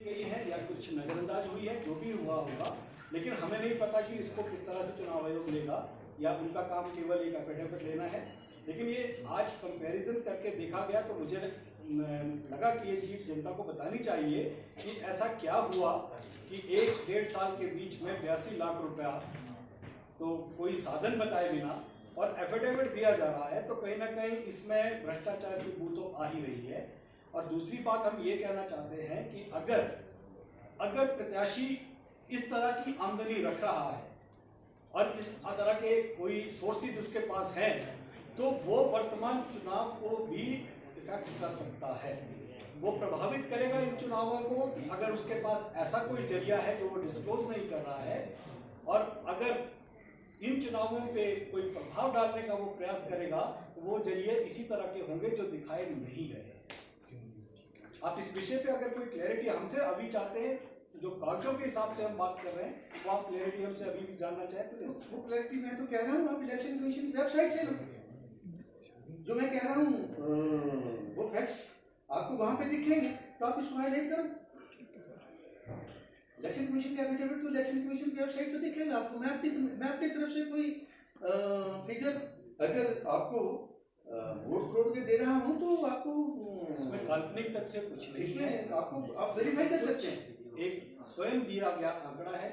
गई है या कुछ नजरअंदाज हुई है, जो भी हुआ होगा, लेकिन हमें नहीं पता कि इसको किस तरह से चुनाव आयोग लेगा या उनका काम केवल एक एफिडेविट लेना है। लेकिन ये आज कंपैरिजन करके देखा गया तो मुझे लगा कि ये चीज जनता को बतानी चाहिए कि ऐसा क्या हुआ कि 1-1.5 साल के बीच में 82 लाख रुपया तो कोई साधन बताए बिना और एफिडेविट दिया जा रहा है, तो कहीं ना कहीं इसमें भ्रष्टाचार की बू तो आ ही रही है। और दूसरी बात हम ये कहना चाहते हैं कि अगर प्रत्याशी इस तरह की आमदनी रख रहा है और इस तरह के कोई सोर्सेज उसके पास हैं, तो वो वर्तमान चुनाव को भी इफेक्ट कर सकता है। वो प्रभावित करेगा इन चुनावों को कि अगर उसके पास ऐसा कोई जरिया है जो वो डिस्क्लोज नहीं कर रहा है, और अगर इन चुनावों पे कोई प्रभाव डालने का वो प्रयास करेगा तो वो जरिए इसी तरह के होंगे जो दिखाए नहीं गए। आप इस विषय पे अगर कोई क्लैरिटी हमसे अभी चाहते हैं, जो कागजों के हिसाब से हम बात कर रहे हैं, वो आप क्लैरिटी हमसे अभी भी जानना चाहें तो वो क्लैरिटी मैं तो कह रहा हूँ, आप इलेक्शन कमीशन की वेबसाइट से लो। जो मैं कह रहा हूँ वो फैक्ट्स आपको वहां पे दिखेंगे, तो आप इसको हाईलाइट करो। इलेक्शन कमीशन का एफिडेविट तो इलेक्शन कमीशन की वेबसाइट पे दिखेगा आपको। मैं अपनी तरफ से कोई फिगर अगर आपको वोट करोड़ के दे रहा हूं तो आपको इसमें काल्पनिक तथ्य कुछ नहीं है, इसमें आपको आप वेरीफाई कर सकते हैं। एक स्वयं दिया गया आंकड़ा है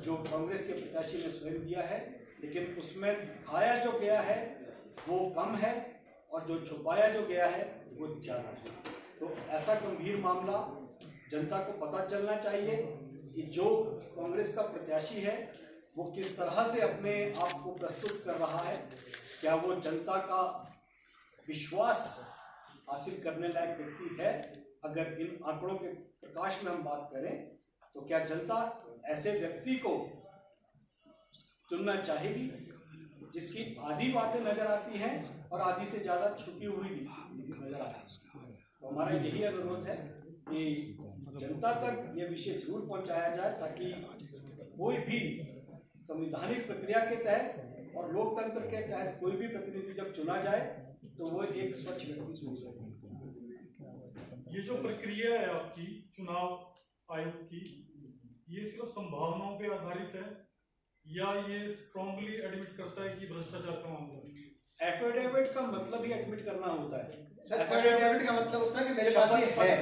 जो कांग्रेस के प्रत्याशी ने स्वयं दिया है, लेकिन उसमें दिखाया जो गया है वो कम है और जो छुपाया जो गया है वो ज्यादा है। तो ऐसा गंभीर मामला जनता को पता चलना चाहिए कि जो कांग्रेस का प्रत्याशी है वो किस तरह से अपने आप को प्रस्तुत कर रहा है। क्या वो जनता का विश्वास हासिल करने लायक व्यक्ति है? अगर इन आंकड़ों के प्रकाश में हम बात करें तो क्या जनता ऐसे व्यक्ति को चुनना चाहेगी जिसकी आधी बातें नजर आती हैं और आधी से ज्यादा छुपी हुई नजर आती है? तो हमारा यही अनुरोध है कि जनता तक ये विषय जरूर पहुंचाया जाए, ताकि कोई भी संवैधानिक प्रक्रिया के तहत और लोकतंत्र के तहत कोई भी प्रतिनिधि जब चुना जाए तो वो एक स्वच्छ व्यक्ति चुन सके। ये जो प्रक्रिया है आपकी चुनाव आयोग की, ये सिर्फ संभावनाओं पे आधारित है या ये स्ट्रांगली एडमिट करता है कि भ्रष्टाचार का मामला है? एफिडेविट का मतलब ही एडमिट करना होता है। एफिडेविट का मतलब होता है कि मेरे पास ये है।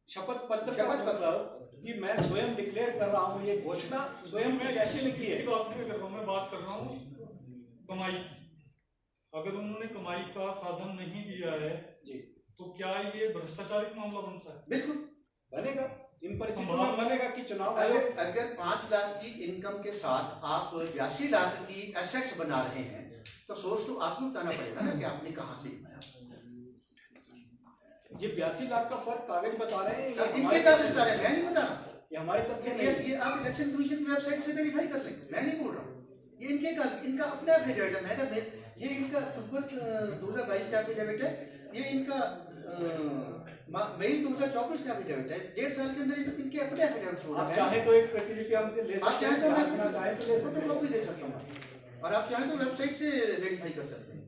शपथ पत्र का मतलब कि मैं स्वयं डिक्लेयर कर रहा हूँ, ये घोषणा स्वयं में कैसे लिखी है? बात नहीं कर रहा हूँ, मैं बात कर रहा हूँ कमाई की। अगर उन्होंने कमाई का साधन नहीं दिया है जी, तो क्या ये भ्रष्टाचारिक मामला बनता है? बिल्कुल बनेगा। इन परिस्थितियों में बनेगा कि चुनाव अगर 5 लाख की इनकम के साथ आप 82 लाख की एसेट्स बना रहे हैं तो सोर्स तो आपको बताना पड़ेगा ना कि आपने कहां से बनाया। ये 82 लाख का फर्क कागज बता रहे हैं, इनके कागज बता रहे हैं, मैं नहीं बता रहा। ये हमारे तथ्य नहीं है। ये आप इलेक्शन कमीशन की वेबसाइट से वेरीफाई कर लें, मैं नहीं बोल रहा हूँ। ये इनके कागज, इनका अपना एफिडेविट है। ये इनका अक्टूबर 2022 का एफिडेविट है, ये इनका मई 2024 का एफिडेविट है। 1.5 साल के अंदर इनके अपने एफिडेविट हो रहे हैं। आप चाहे तो एक प्रतिलिपि हमसे ले सकते हैं, चाहे तो ले सकता हूँ, और आप चाहें तो वेबसाइट से वेरीफाई कर सकते हैं।